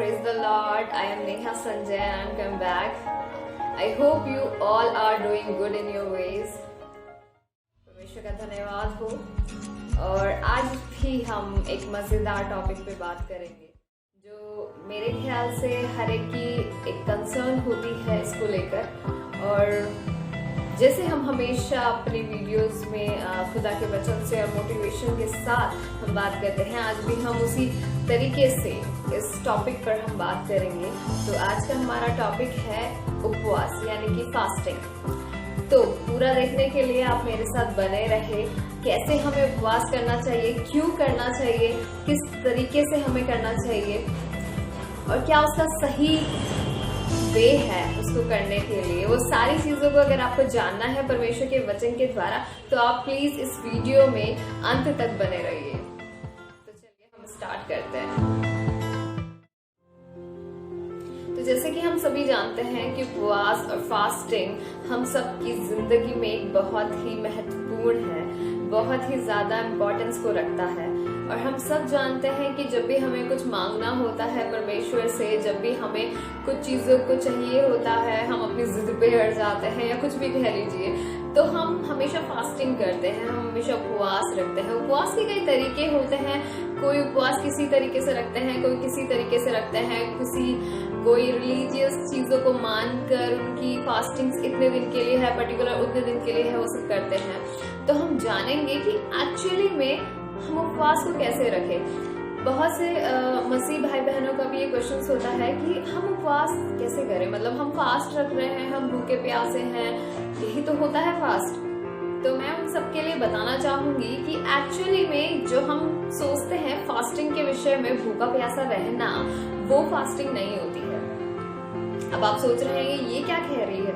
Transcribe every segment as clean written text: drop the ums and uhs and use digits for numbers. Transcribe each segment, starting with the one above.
praise the Lord. I am Neha Sanjay and I'm come back. I hope you all are doing good in your ways. परमेश्वर का धन्यवाद हो। और आज भी हम एक मजेदार टॉपिक पे बात करेंगे जो मेरे ख्याल से हर एक की एक कंसर्न होती है इसको लेकर। और जैसे हम हमेशा अपनी वीडियोस में खुदा के वचन से और मोटिवेशन के साथ हम बात करते हैं, आज भी हम उसी तरीके से इस टॉपिक पर हम बात करेंगे। तो आज का हमारा टॉपिक है उपवास यानी कि फास्टिंग। तो पूरा देखने के लिए आप मेरे साथ बने रहे। कैसे हमें उपवास करना चाहिए, क्यों करना चाहिए, किस तरीके से हमें करना चाहिए और क्या उसका सही वे है उसको करने के लिए, वो सारी चीजों को अगर आपको जानना है परमेश्वर के वचन के द्वारा तो आप प्लीज इस वीडियो में अंत तक बने रहिए। तो चलिए हम स्टार्ट करते हैं। तो जैसे कि हम सभी जानते हैं कि उपवास और फास्टिंग हम सबकी जिंदगी में एक बहुत ही महत्वपूर्ण है, बहुत ही ज्यादा इम्पोर्टेंस को रखता है। और हम सब जानते हैं कि जब भी हमें कुछ मांगना होता है परमेश्वर से, जब भी हमें कुछ चीजों को चाहिए होता है, हम अपनी जिद पे अड़ जाते हैं या कुछ भी कह लीजिए, तो हम हमेशा फास्टिंग करते हैं, हम हमेशा उपवास रखते हैं। उपवास के कई तरीके होते हैं। कोई उपवास किसी तरीके से रखते हैं, कोई किसी तरीके से रखते हैं, कोई रिलीजियस चीजों को मानकर उनकी फास्टिंग इतने दिन के लिए है, पर्टिकुलर उतने दिन के लिए है, वो सब करते हैं। तो हम जानेंगे कि एक्चुअली में हम उपवास को कैसे रखें। बहुत से मसीह भाई बहनों का भी ये क्वेश्चन होता है कि हम उपवास कैसे करें, मतलब हम फास्ट रख रहे हैं, हम भूखे प्यासे हैं, यही तो होता है फास्ट। तो मैं उन सबके लिए बताना चाहूंगी कि एक्चुअली में जो हम सोचते हैं फास्टिंग के विषय में, भूखा प्यासा रहना, वो फास्टिंग नहीं होती है। अब आप सोच रहे हैं ये क्या कह रही है,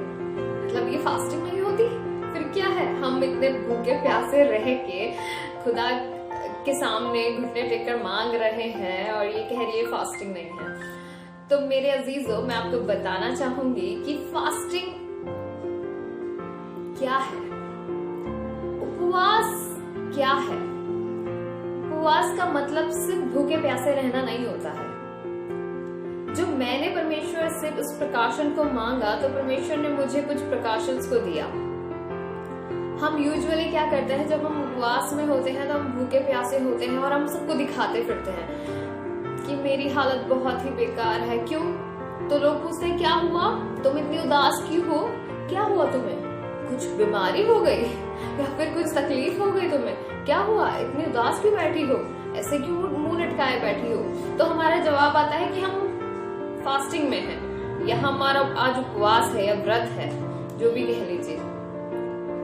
मतलब ये फास्टिंग नहीं होती, फिर क्या है? हम इतने भूखे प्यासे रह के खुदा के सामने घुटने टेककर मांग रहे हैं और ये कह रही है फास्टिंग नहीं है। तो मेरे अजीजों, मैं आपको बताना चाहूंगी कि फास्टिंग क्या है, उपवास क्या है। उपवास का मतलब सिर्फ भूखे प्यासे रहना नहीं होता है। जो मैंने परमेश्वर से उस प्रकाशन को मांगा तो परमेश्वर ने मुझे कुछ प्रकाशन को दिया। हम यूजुअली क्या करते हैं, जब हम उपवास में होते हैं तो हम भूखे प्यासे होते हैं और हम सबको दिखाते फिरते हैं कि मेरी हालत बहुत ही बेकार है। क्यों? तो लोग पूछते हैं क्या हुआ, तुम इतनी उदास क्यों हो, क्या हुआ तुम्हें, कुछ बीमारी हो गई या फिर कुछ तकलीफ हो गई तुम्हें, क्या हुआ, इतनी उदास क्यों बैठी हो, ऐसे क्यों मुंह लटकाए बैठी हो। तो हमारा जवाब आता है कि हम फास्टिंग में हैं या हमारा आज उपवास है या व्रत है, जो भी कह लीजिए।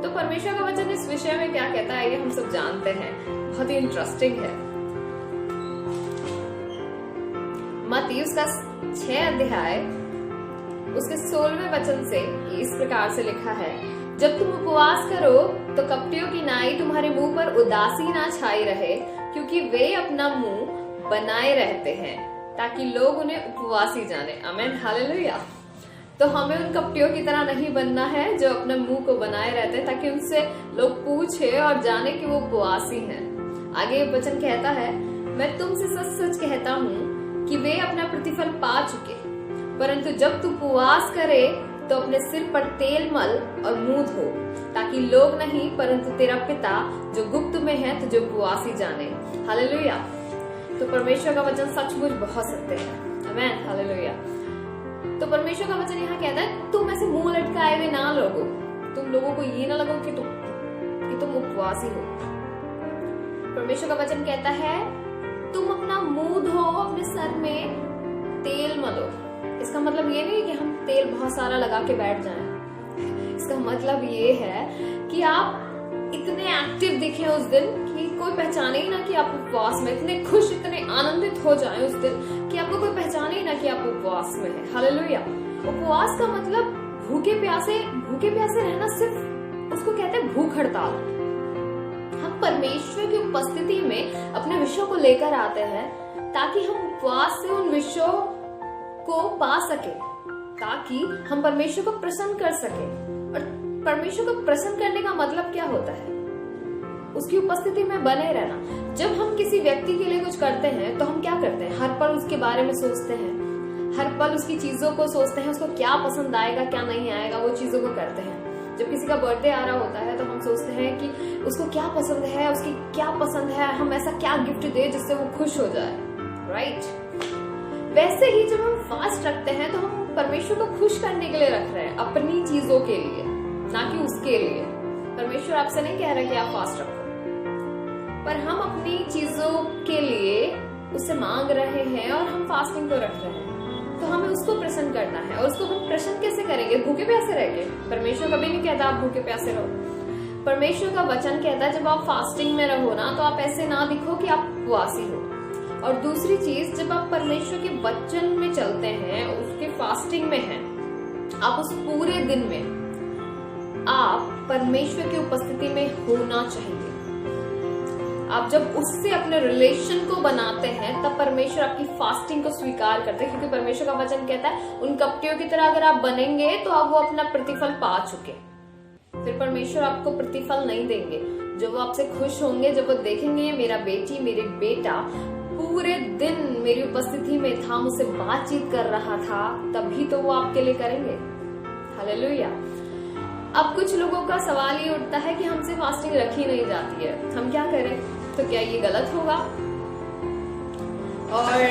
तो परमेश्वर का वचन इस विषय में क्या कहता है ये हम सब जानते हैं, बहुत ही इंटरेस्टिंग है। मत्ती उसका 6 अध्याय उसके 16वें वचन से इस प्रकार से लिखा है, जब तुम उपवास करो तो कपटियों की नाई तुम्हारे मुंह पर उदासी ना छाई रहे, क्योंकि वे अपना मुंह बनाए रहते हैं ताकि लोग उन्हें उपवासी जाने। आमीन, हालेलुया। तो हमें उन कपटियों की तरह नहीं बनना है जो अपने मुंह को बनाए रहते हैं ताकि उनसे लोग पूछे और जाने कि वो उपवासी हैं। आगे वचन कहता है, मैं तुमसे सच सच कहता हूँ कि वे अपना प्रतिफल पा चुके, परंतु जब तू उपवास करे तो अपने सिर पर तेल मल और मुंह धो, ताकि लोग नहीं परंतु तेरा पिता जो गुप्त में है तुझे उपवासी जाने। हालेलुया। तो परमेश्वर का वचन सचमुच बहुत सत्य है। आमीन, हालेलुया। तो परमेश्वर का वचन यहाँ कहता है, तुम ऐसे मुंह लटकाए हुए ना लगो, तुम लोगों को ये ना लगो कि तुम उपवासी हो। परमेश्वर का वचन कहता है, तुम अपना मुंह धो, अपने सर में तेल मलो। इसका मतलब ये नहीं कि हम तेल बहुत सारा लगा के बैठ जाएं। इसका मतलब ये है कि आप इतने एक्टिव दिखें उस दिन कि कोई पहचाने ही ना कि आप उपवास में, इतने खुश, इतने आनंदित हो जाएं उस दिन कि आपको कोई पहचाने ही ना कि आप उपवास में हैं। हालेलुया। उपवास का मतलब भूखे प्यासे रहना, सिर्फ उसको कहते हैं भूख हड़ताल। हम परमेश्वर की उपस्थिति में अपने विषयों को लेकर आते हैं ताकि हम उपवास से उन विषयों को पा सके, ताकि हम परमेश्वर को प्रसन्न कर सके। और परमेश्वर को प्रसन्न करने का मतलब क्या होता है? उसकी उपस्थिति में बने रहना। जब हम किसी व्यक्ति के लिए कुछ करते हैं तो हम क्या करते हैं? हर पल उसके बारे में सोचते हैं, हर पल उसकी चीजों को सोचते हैं, उसको क्या पसंद आएगा क्या नहीं आएगा, वो चीजों को करते हैं। जब किसी का बर्थडे आ रहा होता है तो हम सोचते हैं कि उसको क्या पसंद है, उसकी क्या पसंद है, हम ऐसा क्या गिफ्ट दे जिससे वो खुश हो जाए, राइट। वैसे ही जब हम फास्ट रखते हैं तो हम परमेश्वर को खुश करने के लिए रख रहे हैं, अपनी चीजों के लिए, ना कि उसके लिए। परमेश्वर आपसे नहीं कह रहा कि आप फास्ट रखो, पर हम अपनी चीजों के लिए उससे मांग रहे हैं और हम फास्टिंग को रख रहे हैं। तो हमें उसको प्रसन्न करना है। और उसको हम प्रसन्न कैसे करेंगे? भूखे प्यासे रह के। परमेश्वर कभी नहीं कहता आप भूखे प्यासे रहो। परमेश्वर का वचन कहता है जब आप फास्टिंग में रहो ना, तो आप ऐसे ना दिखो कि आप उपवासी हो। और दूसरी चीज, जब आप परमेश्वर के वचन में चलते हैं, उसके फास्टिंग में हैं, आप उस पूरे दिन में आप परमेश्वर की उपस्थिति में होना चाहिए। आप जब उससे अपने रिलेशन को बनाते हैं तब परमेश्वर आपकी फास्टिंग को स्वीकार करते हैं, क्योंकि परमेश्वर का वचन कहता है उन कपटियों की तरह अगर आप बनेंगे तो आप वो अपना प्रतिफल पा चुके। फिर परमेश्वर आपको प्रतिफल नहीं देंगे। जब वो आपसे खुश होंगे, जब वो देखेंगे ये मेरा बेटी मेरे बेटा पूरे दिन मेरी उपस्थिति में था, मुझसे बातचीत कर रहा था, तभी तो वो आपके लिए करेंगे। हालेलुया। अब कुछ लोगों का सवाल ये उठता है कि हमसे फास्टिंग रखी नहीं जाती है, हम क्या करें? तो क्या ये गलत होगा? और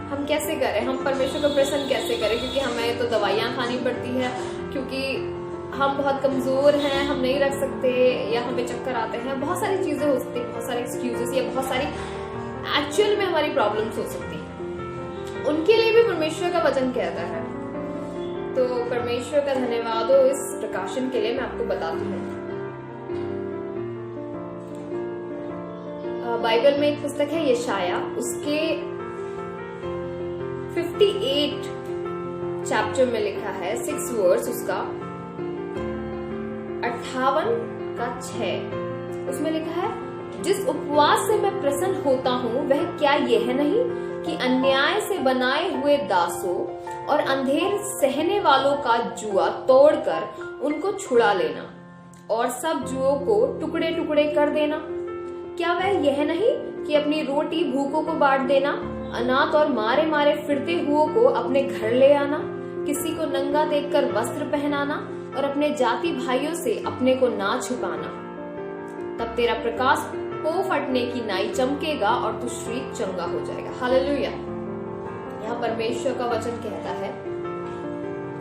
हम कैसे करें? हम परमेश्वर को प्रसन्न कैसे करें? क्योंकि हमें तो दवाइयां खानी पड़ती है, क्योंकि हम बहुत कमजोर हैं, हम नहीं रख सकते, या हमें चक्कर आते हैं, बहुत सारी चीजें हो सकती है, बहुत सारे एक्सक्यूजेस या बहुत सारी एक्चुअल में हमारी प्रॉब्लम्स हो सकती है। उनके लिए भी परमेश्वर का वचन कहता है। तो परमेश्वर का धन्यवाद हो इस प्रकाशन के लिए। मैं आपको बताती हूँ, बाइबल में एक पुस्तक है यशाया, उसके 58 चैप्टर में लिखा है, 6 वर्स उसका 58:6, उसमें लिखा है, जिस उपवास से मैं प्रसन्न होता हूँ वह क्या यह नहीं कि अन्याय से बनाए हुए दासों और अंधेर सहने वालों का जुआ तोड़कर उनको छुड़ा लेना और सब जुओं को टुकड़े टुकड़े कर देना। क्या वह यह नहीं कि अपनी रोटी भूखों को बांट देना, अनाथ और मारे मारे फिरते हुओं को अपने घर ले आना, किसी को नंगा देखकर वस्त्र पहनाना और अपने जाति भाइयों से अपने को ना छुपाना। तब तेरा प्रकाश पो फटने की नाई चमकेगा और तू शीघ्र चंगा हो जाएगा। हालेलुया। यहाँ परमेश्वर का वचन कहता है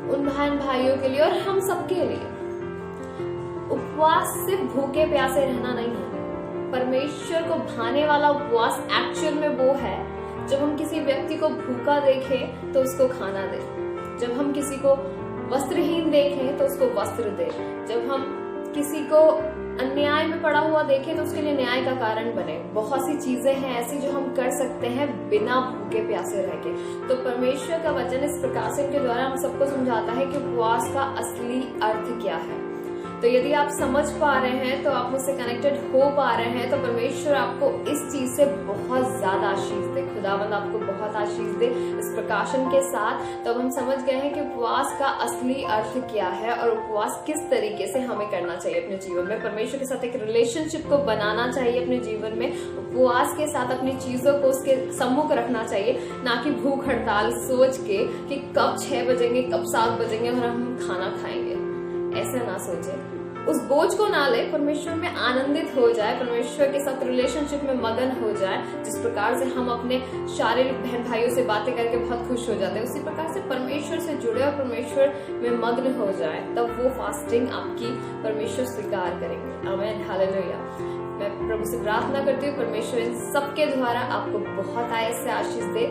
उन बहन भाइयों के लिए और हम सबके लिए, उपवास सिर्फ भूखे प्यासे रहना नहीं है। परमेश्वर को भाने वाला उपवास एक्चुअल में वो है जब हम किसी व्यक्ति को भूखा देखें तो उसको खाना दे, जब हम किसी को वस्त्रहीन देखें तो उसको वस्त्र दे, जब हम किसी को अन्याय में पड़ा हुआ देखें तो उसके लिए न्याय का कारण बने। बहुत सी चीजें हैं ऐसी जो हम कर सकते हैं बिना भूखे प्यासे रह के। तो परमेश्वर का वचन इस प्रकाशन के द्वारा हम सबको समझाता है कि उपवास का असली अर्थ क्या है। तो यदि आप समझ पा रहे हैं, तो आप मुझसे कनेक्टेड हो पा रहे हैं, तो परमेश्वर आपको इस चीज से बहुत ज्यादा आशीष दे, खुदावंद आपको बहुत आशीष दे इस प्रकाशन के साथ। तो अब हम समझ गए हैं कि उपवास का असली अर्थ क्या है और उपवास किस तरीके से हमें करना चाहिए अपने जीवन में। परमेश्वर के साथ एक रिलेशनशिप को बनाना चाहिए अपने जीवन में, उपवास के साथ अपनी चीजों को उसके सम्मुख रखना चाहिए, ना कि भूख हड़ताल सोच के कि कब 6 बजेंगे कब 7 बजेंगे और हम खाना खाएंगे। ऐसा ना सोचे, उस बोझ को ना ले, परमेश्वर में आनंदित हो जाए, परमेश्वर के साथ रिलेशनशिप में मगन हो जाए। जिस प्रकार से हम अपने शारीरिक बहन भाइयों से बातें करके बहुत खुश हो जाते हैं, उसी प्रकार से परमेश्वर से जुड़े और परमेश्वर में मग्न हो जाए, तब वो फास्टिंग आपकी परमेश्वर स्वीकार करेंगे। आमीन, हालेलुया। मैं प्रभु से प्रार्थना करती हूँ परमेश्वर इन सबके द्वारा आपको बहुत आयत से आशीष दे।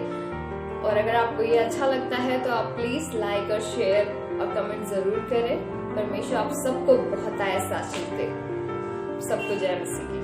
और अगर आपको ये अच्छा लगता है तो आप प्लीज लाइक और शेयर और कमेंट जरूर करें। परमेश्वर आप सबको बहुत आयत से आशीष दे। सबको जय मसीह की।